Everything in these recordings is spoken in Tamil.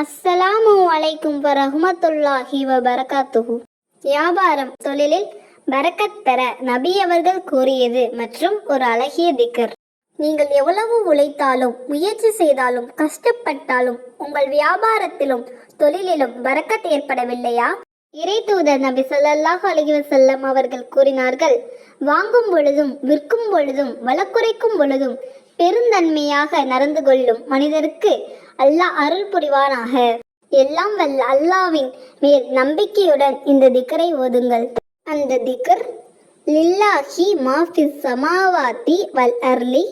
அஸ்ஸலாமு அலைக்கும் வரஹ்மத்துல்லாஹி வபரகாத்துஹு. வியாபாரம் தொழிலில் பரக்கத் பெற நபி அவர்கள் கூறியது மற்றும் ஒரு அழகிய திக்ர். நீங்கள் எவ்வளவு உழைத்தாலும் முயற்சி செய்தாலும் கஷ்டப்பட்டாலும் உங்கள் வியாபாரத்திலும் தொழிலிலும் பரக்கத் ஏற்படவில்லையா? இறை தூதர் நபி ஸல்லல்லாஹு அலைஹி வஸல்லம் அவர்கள் கூறினார்கள், வாங்கும் பொழுதும் விற்கும் பொழுதும் வழக்குரைக்கும் பொழுதும் பெருந்தன்மையாக நடந்து கொள்ளும் மனிதருக்கு அல்லாஹ் அருள் புரிவானாக. எல்லாம் வல்ல அல்லாஹ்வின் மேல் நம்பிக்கையுடன் இந்த திக்ரை ஓதுங்கள். அந்த திக்ர், லில்லாஹி மா ஃபிஸ் ஸமாவாதி வல் அர்லி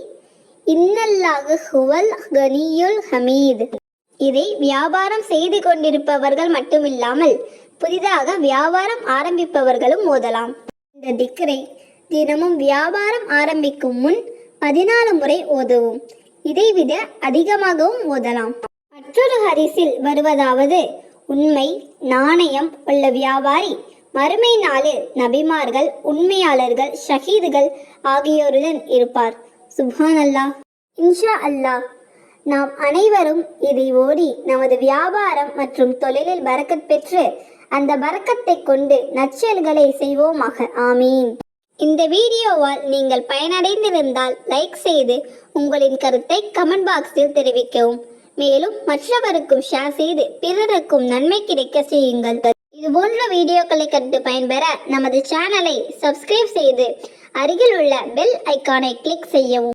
இன்னல்லாஹு ஹுவல் கனியுல் ஹமீத். இதை வியாபாரம் செய்து கொண்டிருப்பவர்கள் மட்டுமில்லாமல் புதிதாக வியாபாரம் ஆரம்பிப்பவர்களும் ஓதலாம். இந்த திக்ரை தினமும் வியாபாரம் ஆரம்பிக்கும் முன் 14 முறை ஓதவும். இதைவிட அதிகமாகவும் ஓதலாம். மற்றொரு ஹதீஸில் வருவதாவது, உண்மை நாணயம் உள்ள வியாபாரி மறுமை நாளில் நபிமார்கள், உண்மையாளர்கள், ஷஹீதுகள் ஆகியோருடன் இருப்பார். சுப்ஹான் அல்லாஹ். இன்ஷா அல்லாஹ் நாம் அனைவரும் இதை ஓடி நமது வியாபாரம் மற்றும் தொழிலில் பரக்கத் பெற்று அந்த பரக்கத்தை கொண்டு நற்செயல்களை செய்வோமாக. ஆமீன். இந்த வீடியோவால் நீங்கள் பயனடைந்திருந்தால் லைக் செய்து உங்களின் கருத்தை கமெண்ட் பாக்ஸில் தெரிவிக்கவும். மேலும் மற்றவருக்கும் ஷேர் செய்து பிறருக்கும் நன்மை கிடைக்க செய்யுங்கள். இதுபோன்ற வீடியோக்களை கண்டு பயன்பெற நமது சேனலை சப்ஸ்கிரைப் செய்து அருகில் உள்ள பெல் ஐக்கானை கிளிக் செய்யவும்.